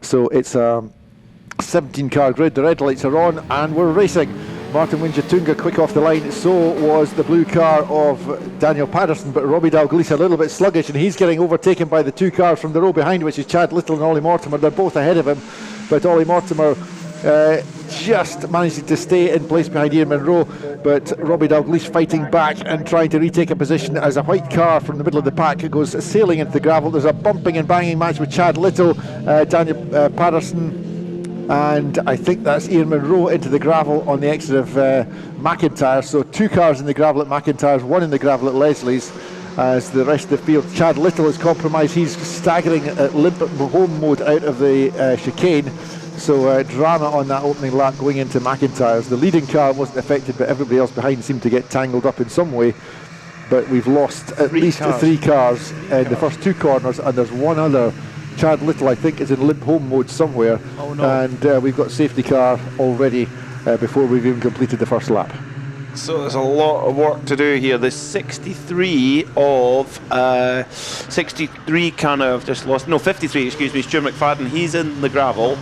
So it's a 17-car grid, the red lights are on and we're racing. Martin Winjatunga quick off the line, so was the blue car of Daniel Patterson, but Robbie Dalglish a little bit sluggish and he's getting overtaken by the two cars from the row behind, which is Chad Little and Ollie Mortimer. They're both ahead of him, but Ollie Mortimer just managing to stay in place behind Ian Munro, but Robbie Dalglish fighting back and trying to retake a position as a white car from the middle of the pack goes sailing into the gravel. There's a bumping and banging match with Chad Little, Daniel Patterson, and I think that's Ian Munro into the gravel on the exit of McIntyre. So two cars in the gravel at McIntyre's, one in the gravel at Leslie's, as the rest of the field. Chad Little is compromised, he's staggering at limp home mode out of the chicane. So drama on that opening lap going into McIntyre's. The leading car wasn't affected, but everybody else behind seemed to get tangled up in some way. But we've lost at least three cars in the first two corners, and there's one other. Chad Little, I think, is in limp home mode somewhere. Oh, no. And we've got safety car already before we've even completed the first lap. So there's a lot of work to do here. There's 63 kind of just lost. No, 53, excuse me. Stuart McFadden, he's in the gravel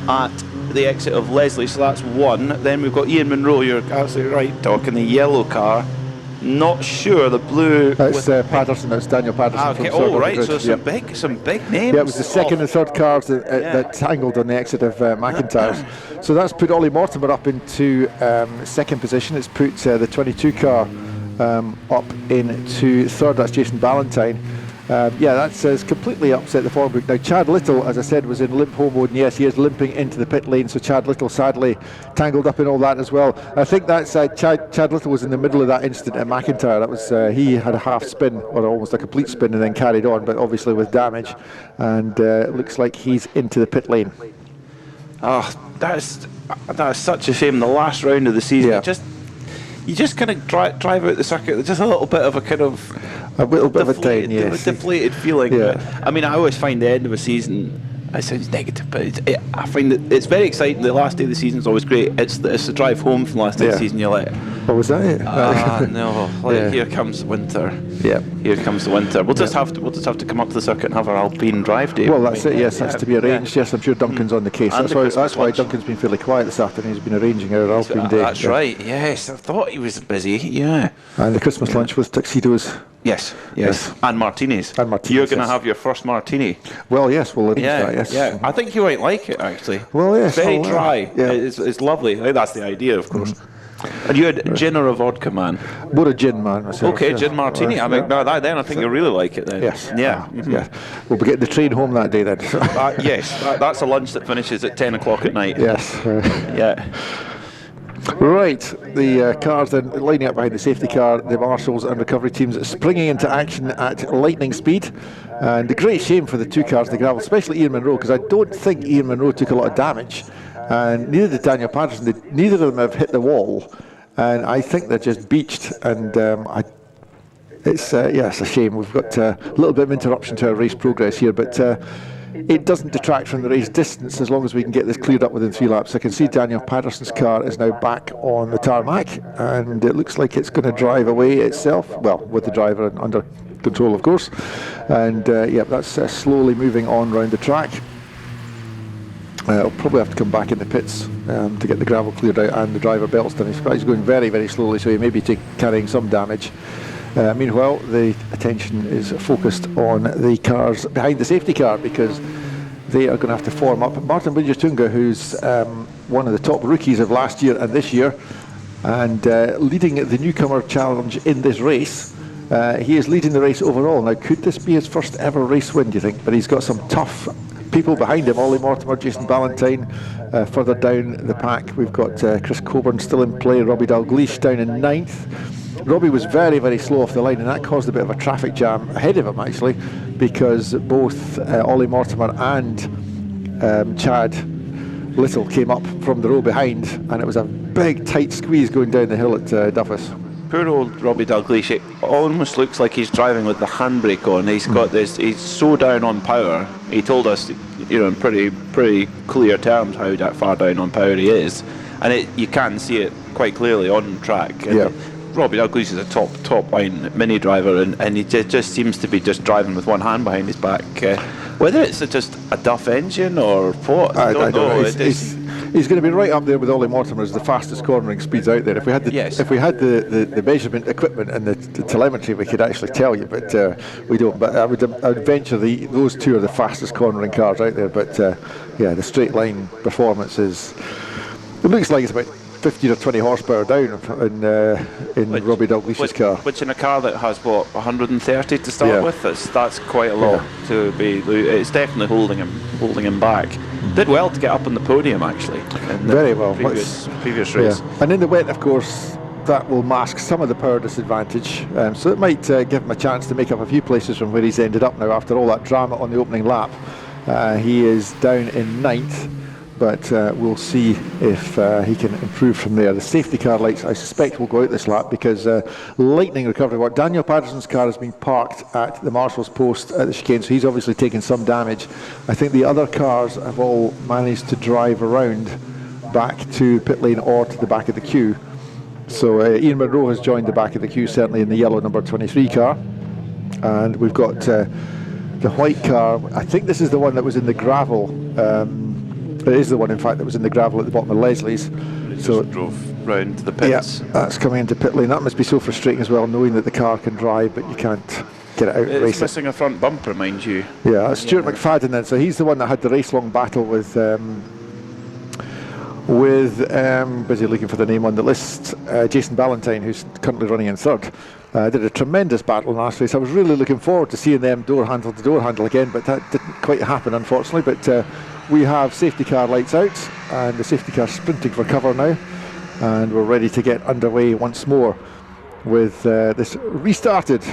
at the exit of Leslie, so that's one. Then we've got Ian Munro, you're absolutely right, Doc, in the yellow car. Not sure the blue. That's Patterson. That's Daniel Patterson. Okay. Oh, right. So some big names. Yeah, it was the second and third cars that tangled on the exit of McIntyre's. So that's put Ollie Mortimer up into second position. It's put the 22 car up into third. That's Jason Ballantyne. Yeah, that's completely upset the form book. Now, Chad Little, as I said, was in limp home mode, and yes, he is limping into the pit lane, so Chad Little sadly tangled up in all that as well. I think that's Chad Little was in the middle of that incident at McIntyre. That was he had a half spin, or almost a complete spin, and then carried on, but obviously with damage, and it looks like he's into the pit lane. Oh, that's such a shame. The last round of the season, yeah. You just kind of drive out the circuit, just a little bit of a kind of deflated feeling. Yeah. I mean, I always find the end of a season, it sounds negative, but I find that it's very exciting. The last day of the season is always great. It's the drive home from the last day of the season. You're like, oh, was that it? No, here comes winter. Yeah, here comes the winter. We'll just have to come up to the circuit and have our Alpine drive day. Well, that's it. Yes, that's to be arranged. Yes, I'm sure Duncan's on the case. That's why Duncan's been fairly quiet this afternoon. He's been arranging our Alpine day. That's right. Yes, I thought he was busy. Yeah. And the Christmas lunch with tuxedos. Yes. And martinis. You're going to have your first martini. Well, yes, we'll arrange that, yes. Yeah, I think you might like it, actually. Well, yes. Very dry. Yeah. It's lovely. I think that's the idea, of course. And you had gin or a vodka, man? More a gin, man, myself. Okay, gin martini. I mean, then I think you'll really like it then. Yes. Yeah. Yeah. We'll be getting the train home that day then. Yes, that's a lunch that finishes at 10 o'clock at night. Yes. Yeah. Right, the cars then lining up behind the safety car, the marshals and recovery teams springing into action at lightning speed, and a great shame for the two cars in the gravel, especially Ian Munro, because I don't think Ian Munro took a lot of damage, and neither did Daniel Patterson. Neither of them have hit the wall, and I think they're just beached, and it's a shame. We've got a little bit of interruption to our race progress here, but it doesn't detract from the race distance as long as we can get this cleared up within 3 laps. I can see Daniel Patterson's car is now back on the tarmac, and it looks like it's going to drive away itself, well, with the driver under control, of course. And that's slowly moving on round the track. I'll probably have to come back in the pits to get the gravel cleared out and the driver belts done. He's going very, very slowly, so he may be carrying some damage. Meanwhile, the attention is focused on the cars behind the safety car, because they are going to have to form up. Martin Winjatunga, who's one of the top rookies of last year and this year, and leading the newcomer challenge in this race. He is leading the race overall. Now, could this be his first ever race win, do you think? But he's got some tough people behind him. Ollie Mortimer, Jason Ballantyne. Further down the pack, we've got Chris Coburn still in play, Robbie Dalglish down in 9th. Robbie was very, very slow off the line, and that caused a bit of a traffic jam ahead of him, actually, because both Ollie Mortimer and Chad Little came up from the row behind, and it was a big, tight squeeze going down the hill at Duffus. Poor old Robbie Dalglish, it almost looks like he's driving with the handbrake on. He's got this, he's so down on power, he told us, in pretty clear terms how that far down on power he is, and you can see it quite clearly on track. And Robbie Dalglish is a top line mini driver, and he just seems to be just driving with one hand behind his back. Whether it's just a Duff engine or what, I don't know. He's going to be right up there with Ollie Mortimer as the fastest cornering speeds out there. If we had the measurement equipment and the telemetry, we could actually tell you, but we don't. But I would venture those two are the fastest cornering cars out there. But the straight line performance is. It looks like it's about 15 or 20 horsepower down in Robbie Dalglish's car. Which in a car that has 130 to start with, that's quite a lot to be. It's definitely holding him back. Did well to get up on the podium actually. Very well. Previous race. Yeah. And in the wet, of course, that will mask some of the power disadvantage. So it might give him a chance to make up a few places from where he's ended up now after all that drama on the opening lap. He is down in 9th. But we'll see if he can improve from there. The safety car lights, I suspect, will go out this lap because lightning recovery work. Daniel Patterson's car has been parked at the marshal's post at the chicane, so he's obviously taken some damage. I think the other cars have all managed to drive around back to pit lane or to the back of the queue. So Ian Munro has joined the back of the queue, certainly in the yellow number 23 car. And we've got the white car. I think this is the one that was in the gravel. It is the one, in fact, that was in the gravel at the bottom of Leslie's. So it drove round the pits. Yeah, that's coming into pit lane. That must be so frustrating as well, knowing that the car can drive, but you can't get it out and race it. It's missing a front bumper, mind you. Yeah, that's Stuart McFadden then. So he's the one that had the race-long battle with busy looking for the name on the list, Jason Ballantyne, who's currently running in 3rd. Did a tremendous battle in last race. I was really looking forward to seeing them door handle to door handle again, but that didn't quite happen, unfortunately. But we have safety car lights out, and the safety car sprinting for cover now, and we're ready to get underway once more with this restarted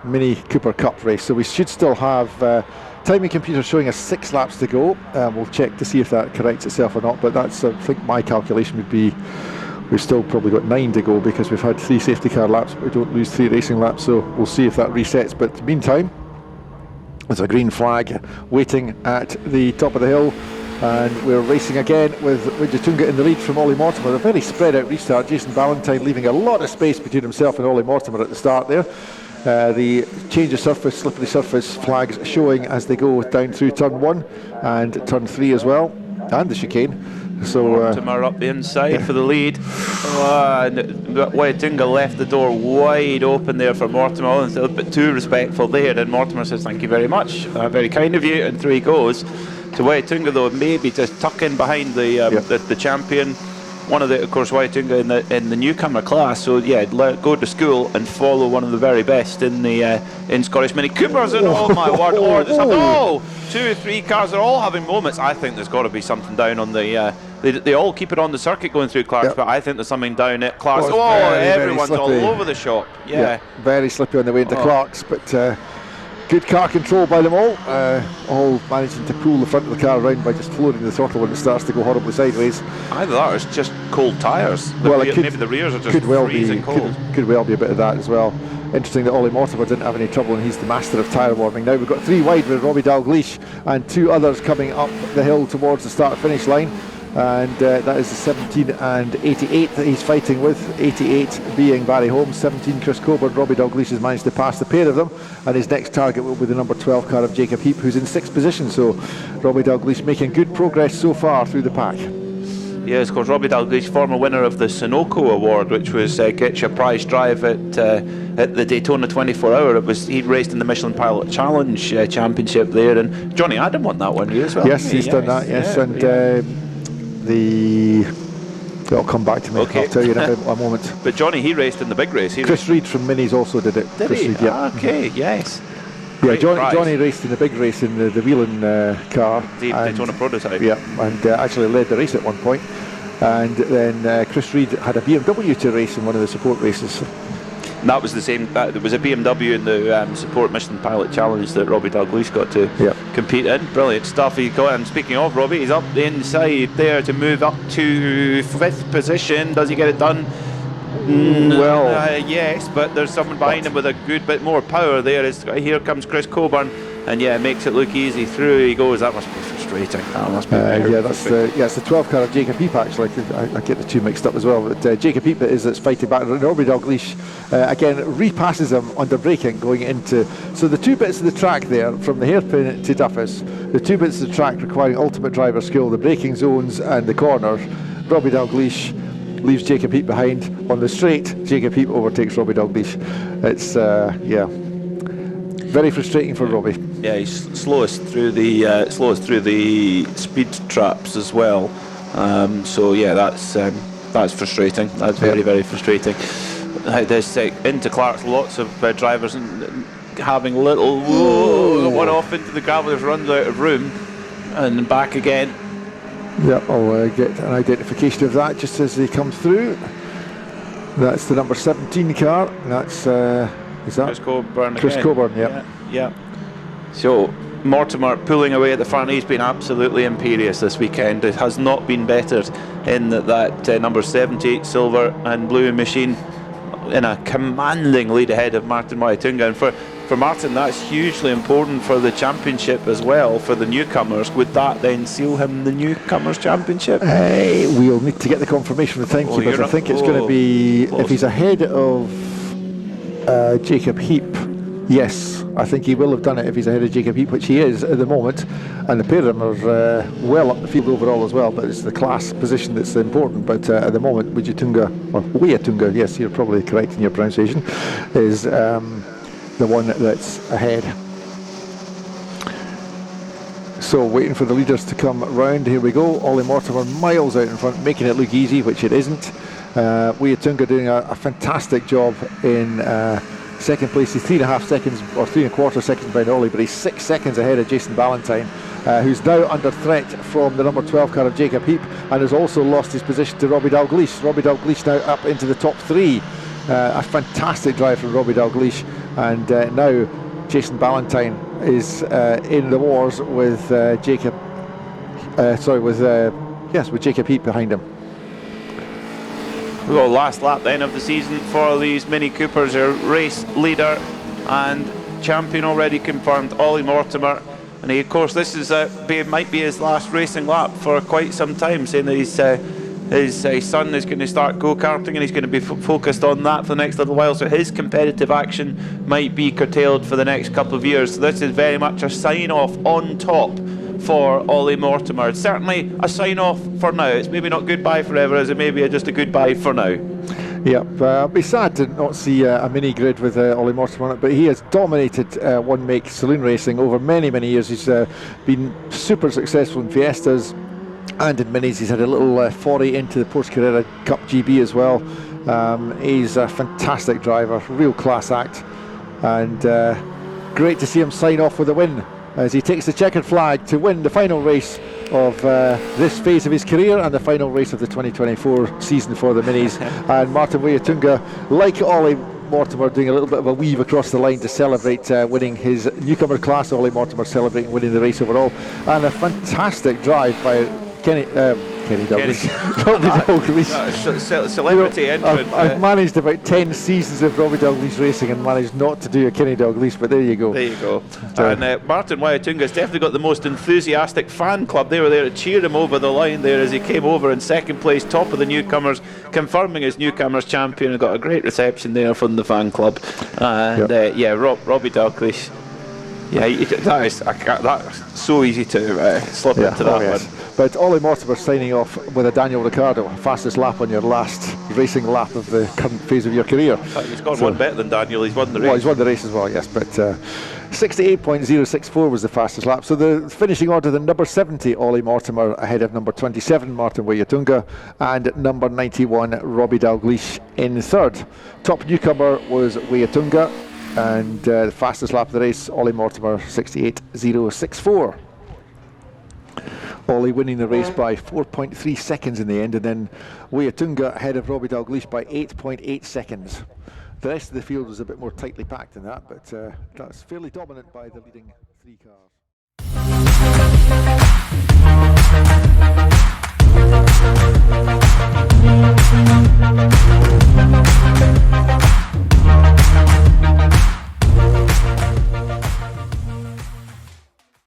Mini Cooper Cup race. So we should still have timing computer showing us 6 laps to go. We'll check to see if that corrects itself or not, but that's, I think my calculation would be we've still probably got 9 to go because we've had 3 safety car laps, but we don't lose 3 racing laps, so we'll see if that resets. But meantime, there's a green flag waiting at the top of the hill, and we're racing again with Winjatunga in the lead from Ollie Mortimer. A very spread out restart. Jason Ballantyne leaving a lot of space between himself and Ollie Mortimer at the start there. The change of surface, slippery surface flags showing as they go down through turn 1 and turn 3 as well, and the chicane. So Mortimer up the inside for the lead. Winjatunga left the door wide open there for Mortimer, and a bit too respectful there, and Mortimer says thank you very much, very kind of you, and through he goes. To Winjatunga though, maybe just tuck in behind the champion. One of the, of course, Winjatunga in the newcomer class. So yeah, go to school and follow one of the very best in Scottish Mini Coopers. And oh my word! Oh, 2 or 3 cars are all having moments. I think there's got to be something down on the. They all keep it on the circuit going through Clark's, but I think there's something down at Clark's. Everyone's all over the shop. Yeah, very slippy on the way into Clark's, but. Good car control by them all managing to pull the front of the car around by just floating the throttle when it starts to go horribly sideways. Either that or it's just cold tyres. Maybe the rears are just freezing cold. Could well be a bit of that as well. Interesting that Ollie Mortimer didn't have any trouble, and he's the master of tyre warming. Now we've got 3 wide with Robbie Dalglish and 2 others coming up the hill towards the start-finish line. And that is the 17 and 88 that he's fighting with, 88 being Barry Holmes, 17 Chris Coburn. Robbie Dalglish has managed to pass the pair of them, and his next target will be the number 12 car of Jacob Heap, who's in 6th position. So Robbie Dalglish making good progress so far through the pack. Yes, of course, Robbie Dalglish, former winner of the Sunoco Award, which was Get Your Prize Drive at the Daytona 24 Hour. He'd raced in the Michelin Pilot Challenge Championship there, and Johnny Adam won that one as well. Yes, he's done that, yes. They'll come back to me. Okay. I'll tell you in a moment. But Johnny, he raced in the big race. Chris Reed from Minis also did it. Did Chris he? Reed, yeah. Okay, yes. Yeah, Johnny raced in the big race in the Whelan car. The Daytona prototype. Yeah, and actually led the race at one point. And then Chris Reed had a BMW to race in one of the support races. And that was the same. There was a BMW in the support Michelin Pilot Challenge that Robbie Dalglish got to compete in. Brilliant stuff. He got. And speaking of Robbie, he's up the inside there to move up to 5th position. Does he get it done? Yes, but there's someone behind him with a good bit more power there. Here comes Chris Coburn. and yeah, makes it look easy. Through he goes. That must be frustrating. That must be yeah, it's the 12 car of Jacob Heap actually. I get the two mixed up as well. But Jacob Heap that's fighting back. Robbie Dalgleish again repasses him under braking going into. So the two bits of the track there, from the hairpin to Duffus, the two bits of the track requiring ultimate driver skill, the braking zones and the corners. Robbie Dalgleish leaves Jacob Heap behind. On the straight, Jacob Heap overtakes Robbie Dalgleish. It's very frustrating for Robbie. Yeah, he's slowest through the speed traps as well. So yeah, that's frustrating. That's very frustrating. This into Clark's, lots of drivers and having little one off into the gravel. There's runs out of room and back again. Yep, I'll get an identification of that just as they come through. That's the number 17 car. That's is that Chris Coburn? Chris again. Coburn, yep. Yeah. So Mortimer pulling away at the front. He's been absolutely imperious this weekend. It has not been bettered in that number 78 silver and blue machine in a commanding lead ahead of Martin Waitunga. And for Martin, that's hugely important for the championship as well, for the newcomers. Would that then seal him the newcomers championship? We'll need to get the confirmation from the timekeepers. I think it's going to be, if he's ahead of Jacob Heap, yes, I think he will have done it if he's ahead of Jacob Heap, which he is at the moment, and the pair of them are well up the field overall as well, but it's the class position that's important. But at the moment, Waitunga, yes, you're probably correct in your pronunciation, is the one that's ahead. So waiting for the leaders to come round. Here we go. Ollie Mortimer miles out in front, making it look easy, which it isn't. Waitunga doing a fantastic job in second place. He's 3.5 seconds or 3.25 seconds behind Ollie, but he's 6 seconds ahead of Jason Ballantyne, who's now under threat from the number 12 car of Jacob Heap, and has also lost his position to Robbie Dalgleish. Robbie Dalgleish now up into the top 3. A fantastic drive from Robbie Dalgleish, and now Jason Ballantyne is in the wars with Jacob Heap behind him. We've got last lap then of the season for these Mini Coopers. Our race leader and champion already confirmed, Ollie Mortimer, and he, of course, this is might be his last racing lap for quite some time, saying that his son is going to start go-karting and he's going to be focused on that for the next little while, so his competitive action might be curtailed for the next couple of years. So this is very much a sign-off on top for Ollie Mortimer. It's certainly a sign-off for now. It's maybe not goodbye forever, as it may be just a goodbye for now. Yeah, it'd be sad to not see a mini grid with Ollie Mortimer on it, but he has dominated one-make saloon racing over many years. He's been super successful in Fiestas and in minis. He's had a little foray into the Porsche Carrera Cup GB as well. He's a fantastic driver, real class act, and great to see him sign off with a win as he takes the checkered flag to win the final race of this phase of his career and the final race of the 2024 season for the minis. And Martin Waitunga, like Ollie Mortimer, doing a little bit of a weave across the line to celebrate winning his newcomer class. Ollie Mortimer celebrating winning the race overall, and a fantastic drive by Kenny Dalgleish. Robbie Dalgleish. Celebrity entrant. I've managed about 10 seasons of Robbie Dalgleish racing and managed not to do a Kenny Dalgleish, but there you go. There you go. And Martin Waitunga has definitely got the most enthusiastic fan club. They were there to cheer him over the line there as he came over in second place, top of the newcomers, confirming his newcomers champion, and got a great reception there from the fan club. And Robbie Dalgleish. Yeah, that's so easy to slip into that one. But Ollie Mortimer signing off with a Daniel Ricciardo, fastest lap on your last racing lap of the current phase of your career. He's got one better than Daniel. He's won the race. Well, he's won the race as well, yes. But 68.064 was the fastest lap. So the finishing order, the number 70 Ollie Mortimer ahead of number 27 Martin Waitunga and number 91 Robbie Dalgleish in third. Top newcomer was Waitunga, and the fastest lap of the race, Ollie Mortimer, 68.064. Ollie winning the race by 4.3 seconds in the end, and then Waitunga ahead of Robbie Dalgleish by 8.8 seconds. The rest of the field was a bit more tightly packed than that, but that's fairly dominant by the leading 3 cars.